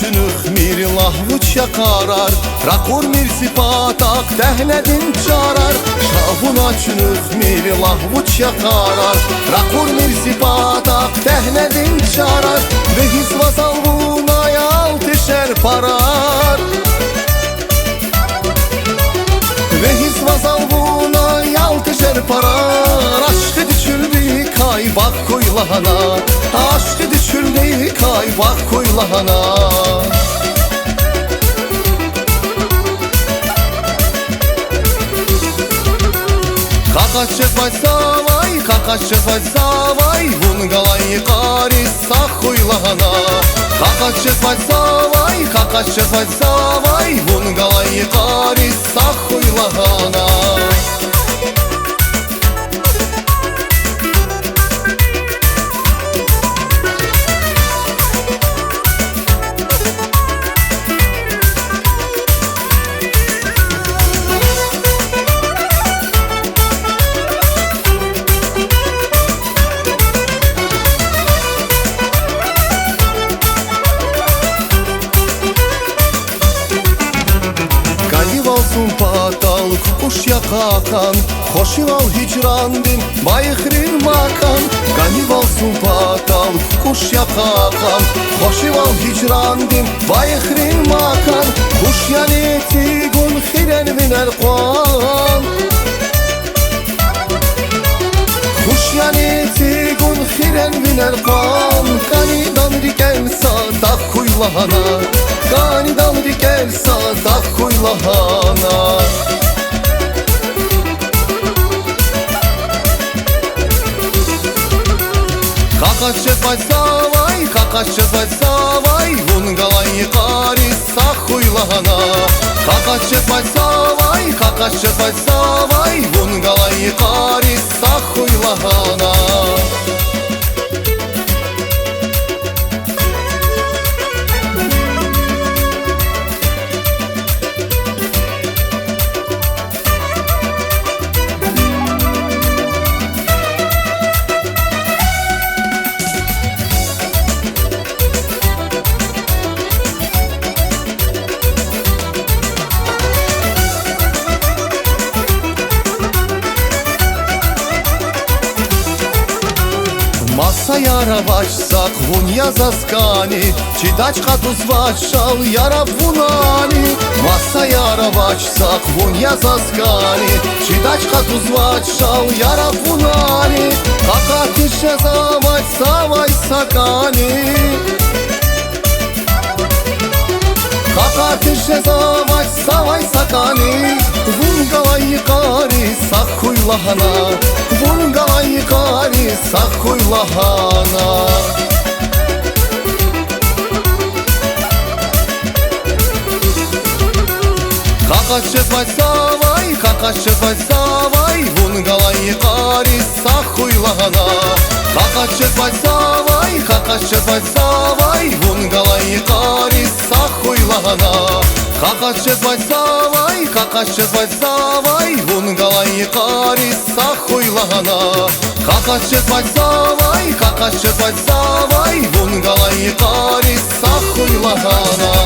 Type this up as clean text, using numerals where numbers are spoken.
açınıq mir lahvuç yakarar, Rakur mir sipatak dəhnədin çarar. Şavun açınıq mir lahvuç yakarar, Rakur mir sipatak dəhnədin çarar. Ve his vasal buna yaltışer parar. Ve his vasal buna yaltışer parar. Aşkı düşürdü kay bak koylahana, aşkı düşürdü kay bak koylahana. Kakaşçı savay, kakaşçı savay, Vun galayı qaris sağ koylahana. Kakaşçı savay, kakaşçı savay, Vun galayı qaris sağ koylahana. Olsun patal kuş yakakan, Hoşiv al hicrandin bayıkrin makan. Ganiv olsun patal kuş yakakan, Hoşiv al hicrandin bayıkrin makan. Kuş yaneti gun hiren viner kuan, Kuş yaneti gun hiren viner kuan. Ganidan riken sadak kuylahana, Ganidan riken sadak kuylahana. Kakaşçı savay, kakaşçı savay, Vun galayı qaris sağ kuylahana. Kakaşçı savay, kakaşçı savay, Vun galayı qaris sağ kuylahana. Masa yara başsak vun yazaskani, Çidaçka tuz başal yara vunani. Masa yara başsak vun yazaskani, Çidaçka tuz başal yara vunani. Kakatışa savaş savaş sakani, Kakatışa savaş savaş sakani. Vun galayı qaris sağ kuylahana, Vun galayı qaris sağ kuylahana. Kakaşçı savay, kakaşçı savay, Vun galayı qaris sağ kuylahana. Kakaşçı savay, kakaşçı savay, Vun galayı qaris sağ kuylahana. Kakaşçı savay, kakaşçı savay, Vun galayı qaris sağ kuylahana. Kakaşçı savay, kakaşçı savay, Vun galayı qaris sağ kuylahana.